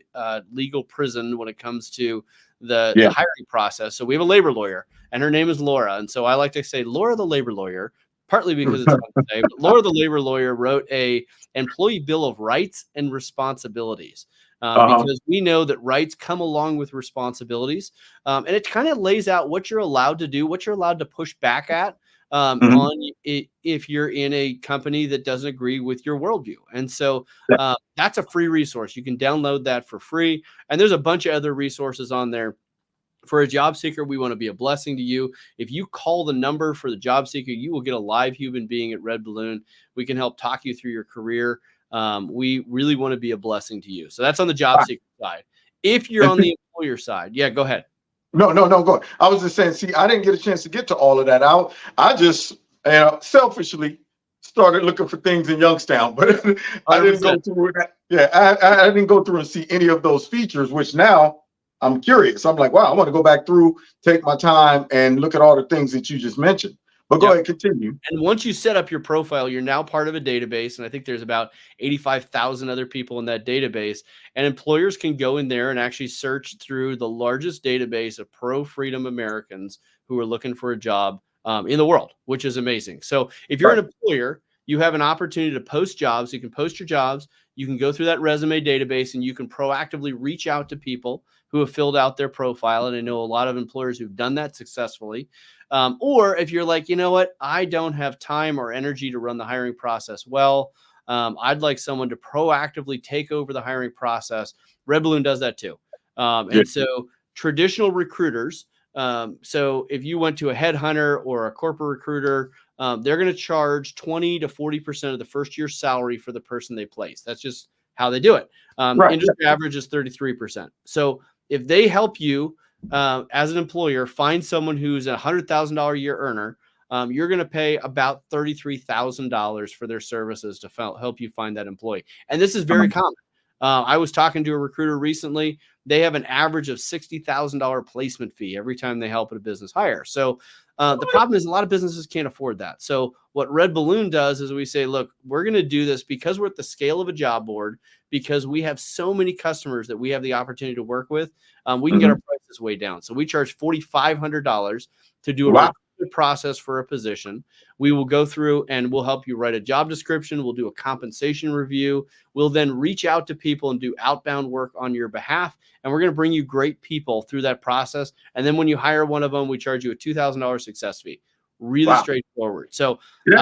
legal prison when it comes to the Yeah. hiring process. So we have a labor lawyer, and her name is Laura. And so I like to say Laura, the labor lawyer, partly because it's fun to say, but Laura, the labor lawyer, wrote a employee bill of rights and responsibilities. Uh-huh. Because we know that rights come along with responsibilities. And it kind of lays out what you're allowed to do, what you're allowed to push back at, Mhm. on it if you're in a company that doesn't agree with your worldview. And so that's a free resource. You can download that for free. And there's a bunch of other resources on there. For a job seeker, we want to be a blessing to you. If you call the number for the job seeker, you will get a live human being at Red Balloon. We can help talk you through your career. We really want to be a blessing to you. So that's on the job seeker side. If you're And on see, the employer side, yeah, go ahead. no, go ahead. I was just saying, see, I didn't get a chance to get to all of that out. I just selfishly started looking for things in Youngstown, but I didn't 100%. go through that. Yeah, I didn't go through and see any of those features, which now I'm curious. I'm like, wow, I want to go back through, take my time, and look at all the things that you just mentioned. But go Yep. ahead, continue. And once you set up your profile, you're now part of a database. And I think there's about 85,000 other people in that database. And employers can go in there and actually search through the largest database of pro freedom Americans who are looking for a job in the world, which is amazing. So if you're Right. an employer, you have an opportunity to post jobs. You can post your jobs. You can go through that resume database, and you can proactively reach out to people who have filled out their profile. And I know a lot of employers who've done that successfully. Or if you're like, you know what, I don't have time or energy to run the hiring process well, I'd like someone to proactively take over the hiring process. Red Balloon does that too. Yeah. And so traditional recruiters, so if you went to a headhunter or a corporate recruiter, they're going to charge 20 to 40% of the first year's salary for the person they place. That's just how they do it. Right. Industry average is 33%. So if they help you as an employer, find someone who's a $100,000 a year earner, you're going to pay about $33,000 for their services to help you find that employee. And this is very common. I was talking to a recruiter recently. They have an average of $60,000 placement fee every time they help a business hire. So the problem is a lot of businesses can't afford that. So what Redballon does is we say, look, we're going to do this because we're at the scale of a job board, because we have so many customers that we have the opportunity to work with. We can get our prices way down. So we charge $4,500 to do a recruitment process for a position. We will go through and we'll help you write a job description. We'll do a compensation review. We'll then reach out to people and do outbound work on your behalf. And we're going to bring you great people through that process. And then when you hire one of them, we charge you a $2,000 success fee. Really straightforward. So we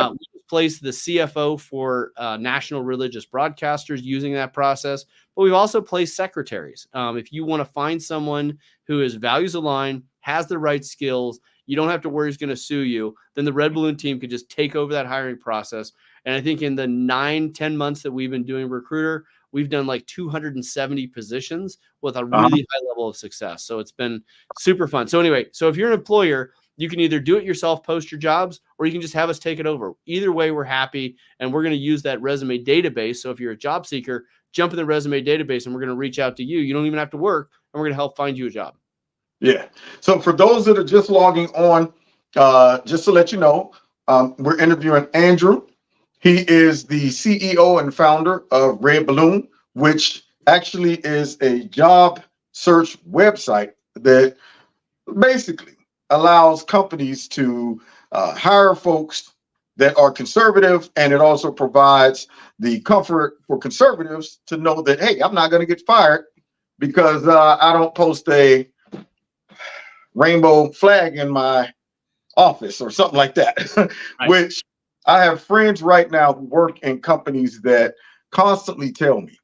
placed the CFO for national religious broadcasters using that process, but we've also placed secretaries. If you want to find someone who is values aligned, has the right skills, you don't have to worry he's going to sue you, then the Redballon team can just take over that hiring process. And I think in the 9-10 months that we've been doing recruiter, we've done like 270 positions with a really high level of success. So it's been super fun. So anyway, so if you're an employer, you can either do it yourself, post your jobs, or you can just have us take it over. Either way, we're happy, and we're going to use that resume database. So if you're a job seeker, jump in the resume database, and we're going to reach out to you. You don't even have to work, and we're going to help find you a job. Yeah. So for those that are just logging on, just to let you know, we're interviewing Adrew. He is the CEO and founder of Redballon, which actually is a job search website that basically allows companies to hire folks that are conservative, and it also provides the comfort for conservatives to know that, hey, I'm not going to get fired because I don't post a rainbow flag in my office or something like that. Which I have friends right now who work in companies that constantly tell me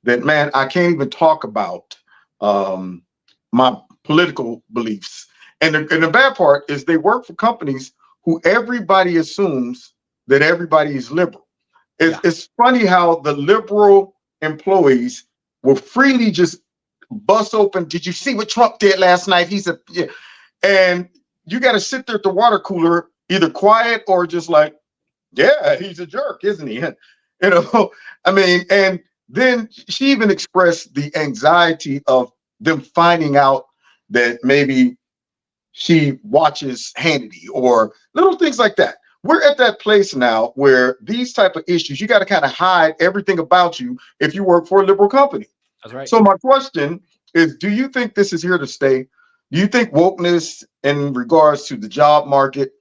that, man, I can't even talk about my political beliefs. And the bad part is they work for companies who everybody assumes that everybody is liberal. It's funny how the liberal employees will freely just bust open. Did you see what Trump did last night? And you got to sit there at the water cooler, either quiet or just like, yeah, he's a jerk, isn't he? I mean, and then she even expressed the anxiety of them finding out that maybe she watches Hannity or little things like that. We're at that place now where these type of issues, you got to kind of hide everything about you if you work for a liberal company. That's right. So my question is, do you think this is here to stay? Do you think wokeness in regards to the job market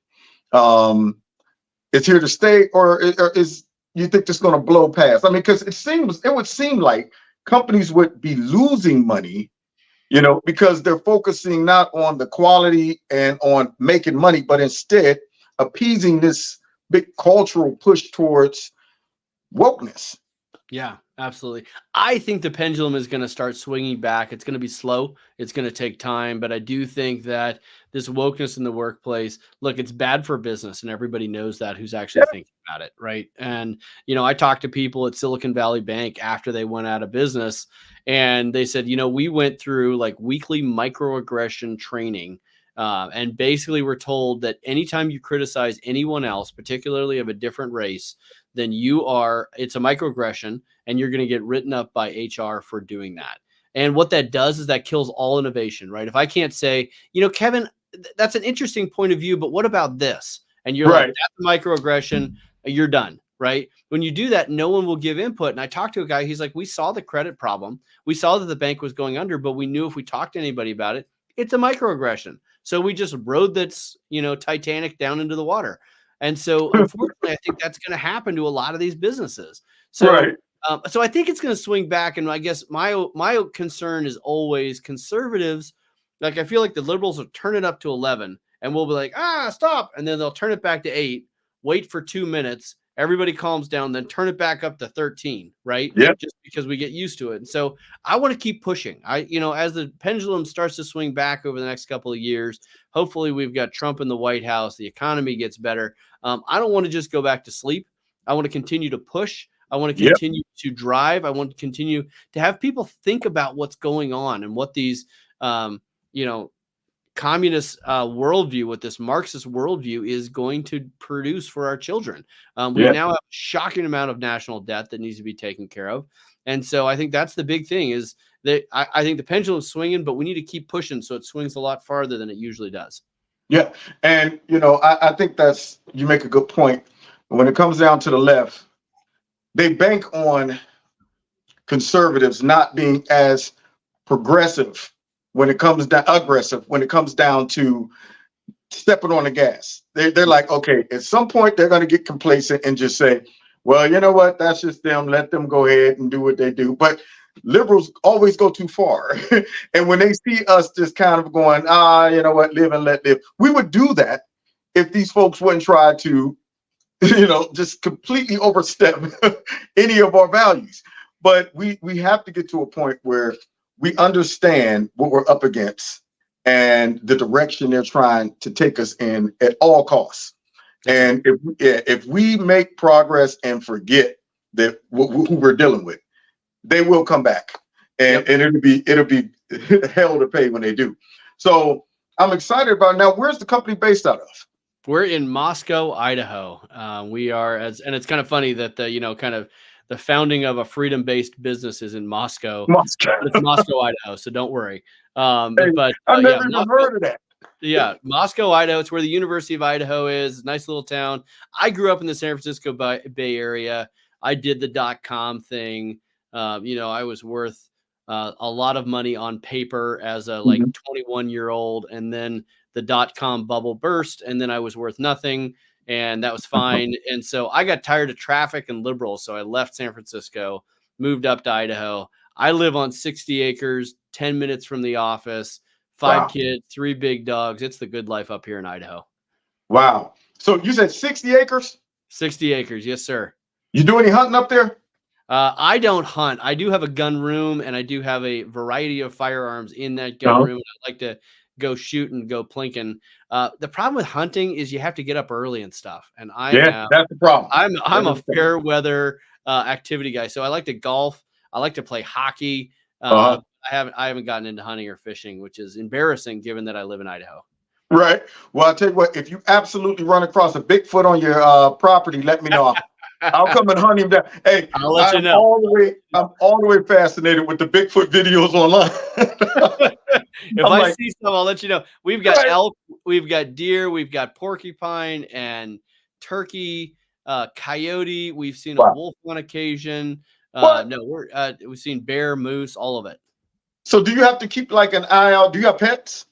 is here to stay, or is you think this is going to blow past? I mean, because it would seem like companies would be losing money, because they're focusing not on the quality and on making money, but instead appeasing this big cultural push towards wokeness. Yeah, absolutely. I think the pendulum is going to start swinging back. It's going to be slow. It's going to take time. But I do think that this wokeness in the workplace, look, it's bad for business. And everybody knows that who's actually thinking about it. Right. And, I talked to people at Silicon Valley Bank after they went out of business. And they said, we went through like weekly microaggression training. And basically we're told that anytime you criticize anyone else, particularly of a different race, then it's a microaggression and you're going to get written up by HR for doing that. And what that does is that kills all innovation, right? If I can't say, Kevin, that's an interesting point of view, but what about this? And you're like, that's a microaggression, you're done, right? When you do that, no one will give input. And I talked to a guy, he's like, we saw the credit problem. We saw that the bank was going under, but we knew if we talked to anybody about it, it's a microaggression. So we just rode that, Titanic down into the water. And so, unfortunately, I think that's going to happen to a lot of these businesses. So, so I think it's going to swing back. And I guess my concern is always conservatives. Like, I feel like the liberals will turn it up to 11 and we'll be like, stop. And then they'll turn it back to 8, wait for 2 minutes. Everybody calms down, then turn it back up to 13, right? Yeah. Just because we get used to it. And so I want to keep pushing. As the pendulum starts to swing back over the next couple of years, hopefully we've got Trump in the White House, the economy gets better. I don't want to just go back to sleep. I want to continue to push. I want to continue to drive. I want to continue to have people think about what's going on and what these, communist worldview, what this Marxist worldview is going to produce for our children. We Yeah. now have a shocking amount of national debt that needs to be taken care of. And so I think that's the big thing is that I think the pendulum's swinging, but we need to keep pushing so it swings a lot farther than it usually does. Yeah. And, I think you make a good point. When it comes down to the left, they bank on conservatives not being as progressive when it comes down aggressive when it comes down to stepping on the gas. They're like, okay, at some point they're going to get complacent and just say, well, you know what, that's just them, let them go ahead and do what they do. But liberals always go too far. And when they see us just kind of going, you know what, live and let live, we would do that if these folks wouldn't try to just completely overstep any of our values. But we have to get to a point where we understand what we're up against and the direction they're trying to take us in at all costs. And if we make progress and forget that who we're dealing with, they will come back, and it'll be hell to pay when they do. So I'm excited about it. Now. Where's the company based out of? We're in Moscow, Idaho. We are and it's kind of funny that the founding of a freedom-based business is in Moscow. It's Moscow, Idaho. So don't worry. I've never even heard of that. Yeah, Moscow, Idaho. It's where the University of Idaho is. Nice little town. I grew up in the San Francisco Bay Area. I did the .com thing. I was worth a lot of money on paper as a 21-year-old, and then the .com bubble burst, and then I was worth nothing, and that was fine. And so I got tired of traffic and liberals, so I left San Francisco, moved up to Idaho. I live on 60 acres, 10 minutes from the office, 5 kids, 3 big dogs. It's the good life up here in Idaho. Wow. So you said 60 acres? 60 acres. Yes, sir. You do any hunting up there? I don't hunt. I do have a gun room, and I do have a variety of firearms in that gun room. I like to go shoot and go plinking. The problem with hunting is you have to get up early and stuff. And that's the problem. I'm a fair weather activity guy. So I like to golf. I like to play hockey. I haven't gotten into hunting or fishing, which is embarrassing given that I live in Idaho. Right. Well, I'll tell you what, if you absolutely run across a Bigfoot on your property, let me know. I'll come and hunt him down. Hey, I'll let you know. I'm all the way fascinated with the Bigfoot videos online. If I see some, I'll let you know. We've got elk, we've got deer, we've got porcupine and turkey, coyote. We've seen a wolf on occasion. We've seen bear, moose, all of it. So do you have to keep like an eye out? Do you have pets?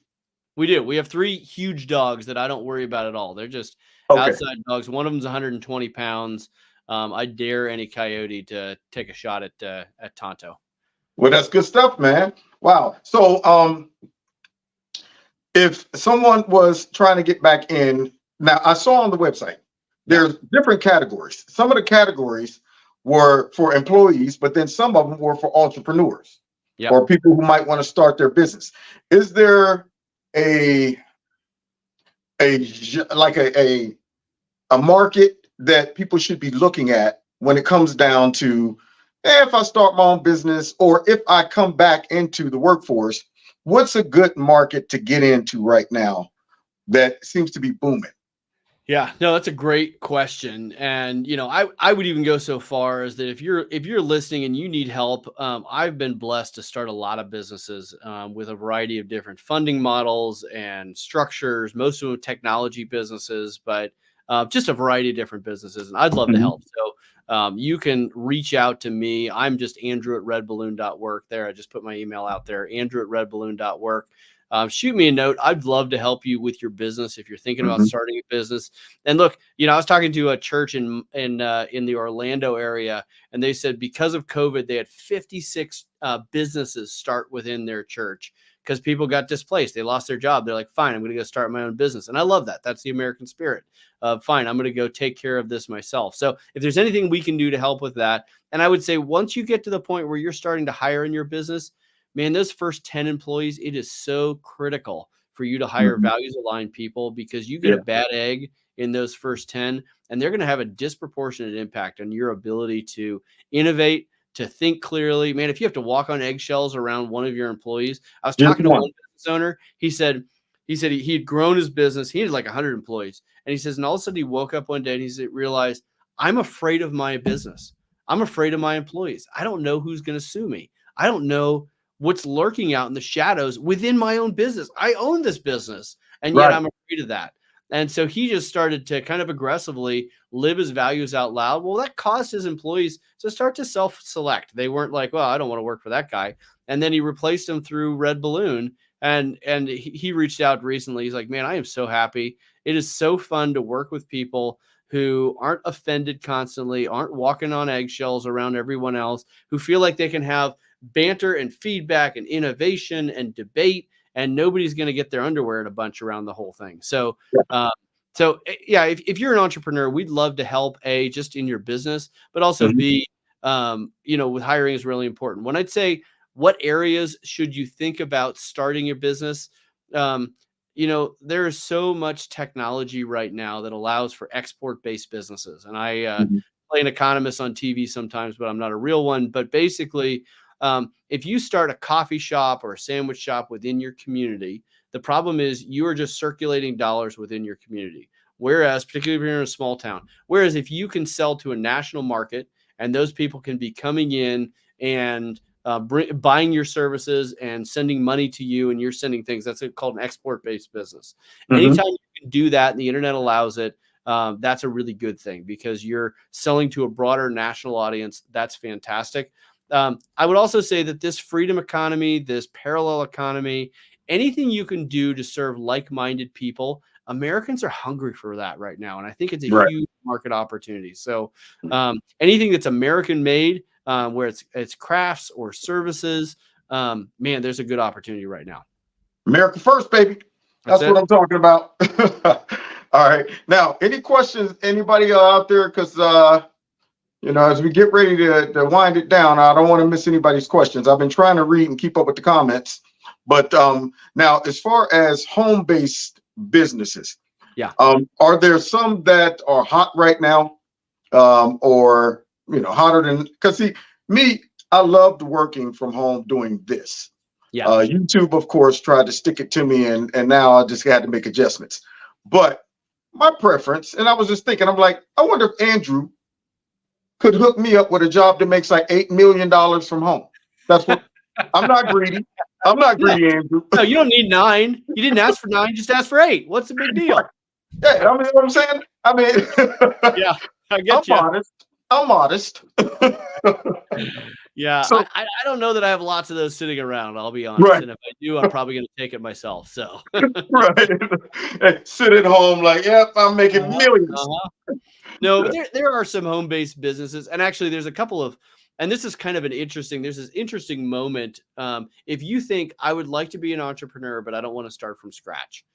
We do. We have 3 huge dogs that I don't worry about at all. They're just outside dogs. One of them's 120 pounds. I dare any coyote to take a shot at Tonto. Well, that's good stuff, man. Wow. So if someone was trying to get back in, now I saw on the website, there's different categories. Some of the categories were for employees, but then some of them were for entrepreneurs or people who might want to start their business. Is there a market that people should be looking at when it comes down to if I start my own business or if I come back into the workforce, what's a good market to get into right now that seems to be booming? Yeah, no, that's a great question. And, I would even go so far as that if you're listening and you need help, I've been blessed to start a lot of businesses with a variety of different funding models and structures, most of them technology businesses, but just a variety of different businesses. And I'd love to help. So you can reach out to me. I'm just Andrew@redballoon.work there. I just put my email out there, Andrew@redballoon.work. Shoot me a note. I'd love to help you with your business if you're thinking about starting a business. And look, I was talking to a church in the Orlando area, and they said because of COVID, they had 56 businesses start within their church because people got displaced. They lost their job. They're like, fine, I'm going to go start my own business. And I love that. That's the American spirit. Fine, I'm going to go take care of this myself. So if there's anything we can do to help with that, and I would say once you get to the point where you're starting to hire in your business, man, those first 10 employees, it is so critical for you to hire values-aligned people because you get a bad egg in those first 10, and they're going to have a disproportionate impact on your ability to innovate, to think clearly. Man, if you have to walk on eggshells around one of your employees, I was talking to one business owner. He said he had grown his business. He had like 100 employees. And he says, and all of a sudden he woke up one day and he realized, I'm afraid of my business. I'm afraid of my employees. I don't know who's going to sue me. I don't know what's lurking out in the shadows within my own business. I own this business, and yet I'm afraid of that. And so he just started to kind of aggressively live his values out loud. Well, that caused his employees to start to self-select. They weren't like, well, I don't want to work for that guy. And then he replaced them through Redballon. And he reached out recently. He's like, man, I am so happy. It is so fun to work with people who aren't offended constantly, aren't walking on eggshells around everyone else, who feel like they can have banter and feedback and innovation and debate, and nobody's going to get their underwear in a bunch around the whole thing. So, if you're an entrepreneur, we'd love to help, A, just in your business, but also B, with hiring is really important. When I'd say, what areas should you think about starting your business? There is so much technology right now that allows for export-based businesses. And I play an economist on TV sometimes, but I'm not a real one. But basically, if you start a coffee shop or a sandwich shop within your community, the problem is you are just circulating dollars within your community. Whereas, particularly if you're in a small town, whereas if you can sell to a national market and those people can be coming in and buying your services and sending money to you, and you're sending things, that's called an export-based business. Anytime you can do that and the internet allows it, that's a really good thing because you're selling to a broader national audience. That's fantastic. I would also say that this freedom economy, this parallel economy, anything you can do to serve like-minded people, Americans are hungry for that right now. And I think it's a huge market opportunity. So anything that's American-made, where it's crafts or services, man, there's a good opportunity right now. America first, baby. That's what I'm talking about. All right. Now, any questions, anybody out there? Because, as we get ready to wind it down, I don't want to miss anybody's questions. I've been trying to read and keep up with the comments. But now, as far as home-based businesses, are there some that are hot right now, or hotter than? Because see, me, I loved working from home doing this. YouTube, of course, tried to stick it to me, and now I just had to make adjustments. But my preference, and I was just thinking, I'm like, I wonder if Andrew could hook me up with a job that makes like $8 million from home. That's what I'm not greedy. I'm not greedy, Andrew. No, you don't need 9. You didn't ask for 9, just ask for 8. What's the big deal? Yeah, I mean, what I'm saying? I mean, yeah, I get you. I'm modest. Yeah, so, I don't know that I have lots of those sitting around, I'll be honest. And if I do, I'm probably going to take it myself. So Hey, sit at home like, yep, I'm making millions. No, but there are some home-based businesses, and actually there's a couple of, and this is kind of there's this interesting moment. If you think I would like to be an entrepreneur, but I don't want to start from scratch.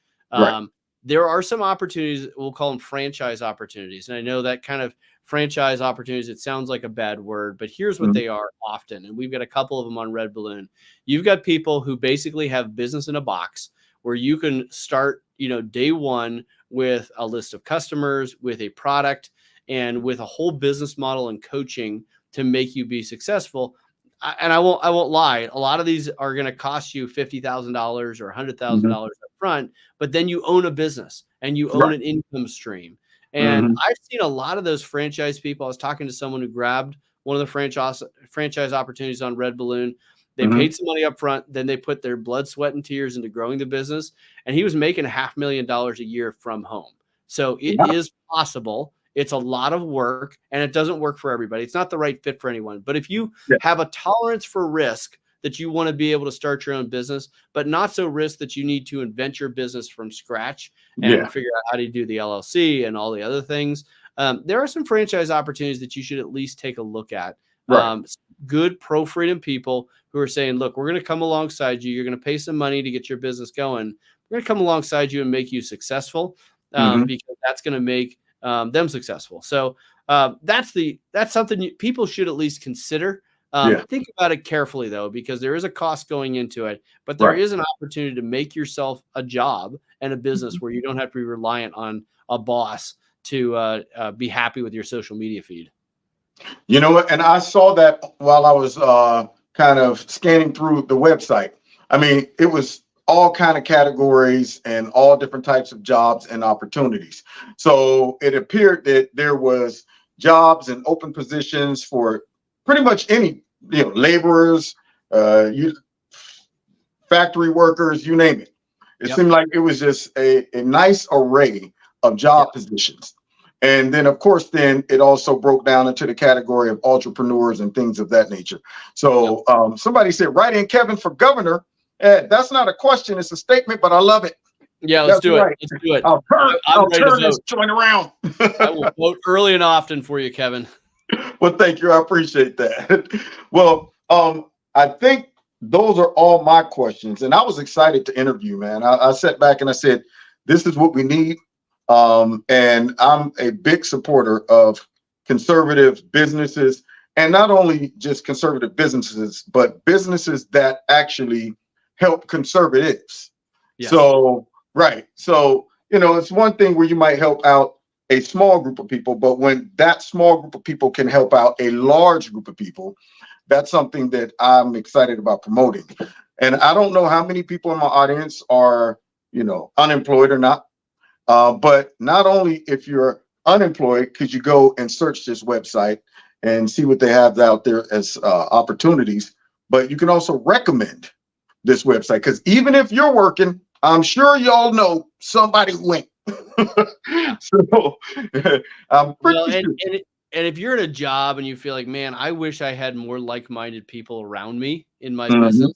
There are some opportunities, we'll call them franchise opportunities. And I know that kind of franchise opportunities, it sounds like a bad word, but here's what they are often. And we've got a couple of them on Redballon. You've got people who basically have business in a box where you can start, day one with a list of customers, with a product, and with a whole business model and coaching to make you be successful. And I won't lie. A lot of these are going to cost you $50,000 or $100,000 up front, but then you own a business and you own an income stream. And I've seen a lot of those franchise people. I was talking to someone who grabbed one of the franchise opportunities on Redballon. They paid some money up front. Then they put their blood, sweat, and tears into growing the business. And he was making $500,000 a year from home. So it is possible. It's a lot of work, and it doesn't work for everybody. It's not the right fit for anyone. But if you have a tolerance for risk that you want to be able to start your own business, but not so risk that you need to invent your business from scratch and figure out how to do the LLC and all the other things, there are some franchise opportunities that you should at least take a look at. Good pro-freedom people who are saying, look, we're going to come alongside you. You're going to pay some money to get your business going. We're going to come alongside you and make you successful because that's going to make them successful. So that's something people should at least consider. Think about it carefully, though, because there is a cost going into it, but there is an opportunity to make yourself a job and a business where you don't have to be reliant on a boss to be happy with your social media feed. You know what? And I saw that while I was kind of scanning through the website. I mean, it was all kind of categories and all different types of jobs and opportunities. So it appeared that there was jobs and open positions for pretty much any, laborers, factory workers, you name it. It Yep. seemed like it was just a nice array of job positions. And then, of course, then it also broke down into the category of entrepreneurs and things of that nature. So somebody said, write in Kevin for governor. That's not a question, it's a statement, but I love it. Yeah, let's do right. it. Let's do it. I'll turn this joint around. I will vote early and often for you, Kevin. Well, thank you. I appreciate that. Well, I think those are all my questions. And I was excited to interview, man. I sat back and I said, this is what we need. And I'm a big supporter of conservative businesses, and not only just conservative businesses, but businesses that actually help conservatives. Yes. So, right. So, it's one thing where you might help out a small group of people, but when that small group of people can help out a large group of people, that's something that I'm excited about promoting. And I don't know how many people in my audience are, unemployed or not. But not only if you're unemployed, could you go and search this website and see what they have out there as opportunities, but you can also recommend this website, because even if you're working, I'm sure y'all know somebody who went. So I'm pretty sure. And if you're in a job and you feel like, man, I wish I had more like-minded people around me in my business,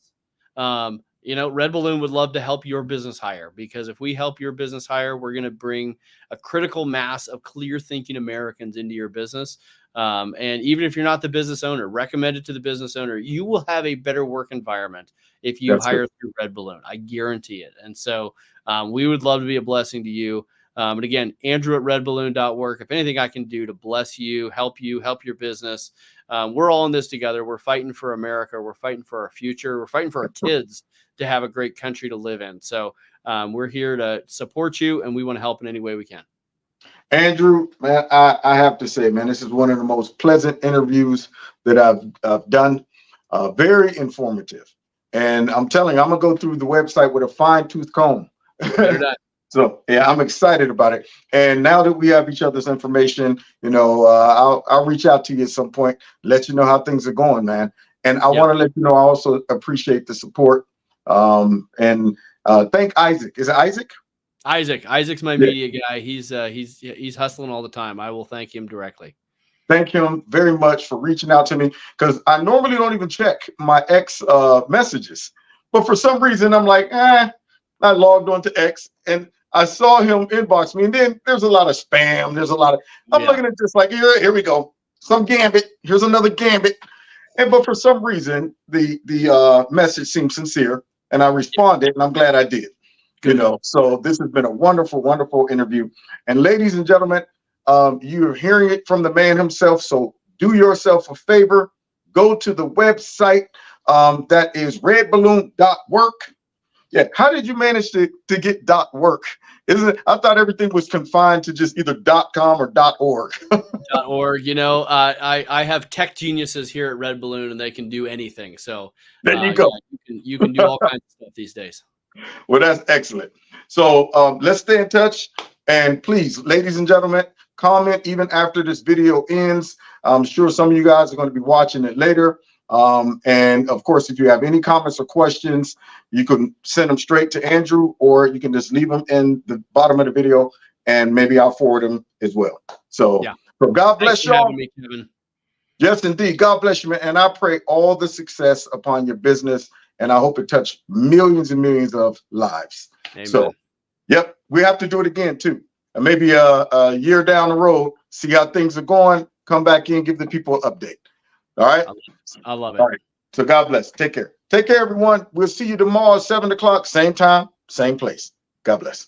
Red Balloon would love to help your business hire, because if we help your business hire, we're going to bring a critical mass of clear thinking Americans into your business. And even if you're not the business owner, recommend it to the business owner. You will have a better work environment if you hire through Red Balloon. I guarantee it. And so we would love to be a blessing to you. And again, Andrew at redballoon.work. If anything I can do to bless you, help your business, we're all in this together. We're fighting for America. We're fighting for our future. We're fighting for our kids to have a great country to live in. So we're here to support you, and we want to help in any way we can. Andrew, man, I have to say, man, this is one of the most pleasant interviews that I've done. Very informative. And I'm telling you, I'm going to go through the website with a fine-tooth comb. So, yeah, I'm excited about it. And now that we have each other's information, I'll reach out to you at some point, let you know how things are going, man. And I want to let you know, I also appreciate the support. And thank Isaac. Is it Isaac? Isaac's my media guy. He's hustling all the time. I will thank him directly. Thank him very much for reaching out to me, because I normally don't even check my X messages, but for some reason I'm like, I logged on to X and I saw him inbox me, and then there's a lot of spam. There's a lot of, I'm looking at this like, here we go, some gambit. Here's another gambit. But for some reason the message seemed sincere, and I responded, and I'm glad I did. So this has been a wonderful, wonderful interview. And ladies and gentlemen, you're hearing it from the man himself. So do yourself a favor, go to the website. That is redballoon.work. Yeah. How did you manage to get .work? Isn't it? I thought everything was confined to just either .com or .org. .org. I have tech geniuses here at Red Balloon, and they can do anything. So there you go. Yeah, you can do all kinds of stuff these days. Well, that's excellent. So let's stay in touch. And please, ladies and gentlemen, comment even after this video ends. I'm sure some of you guys are going to be watching it later. And of course, if you have any comments or questions, you can send them straight to Andrew, or you can just leave them in the bottom of the video, and maybe I'll forward them as well. So God bless you all. Yes, indeed. God bless you, man. And I pray all the success upon your business, and I hope it touched millions and millions of lives. Amen. So, yep, we have to do it again too. And maybe a year down the road, see how things are going, come back in, give the people an update. All right. I love it. All right. So God bless. Take care. Take care, everyone. We'll see you tomorrow at 7 o'clock, same time, same place. God bless.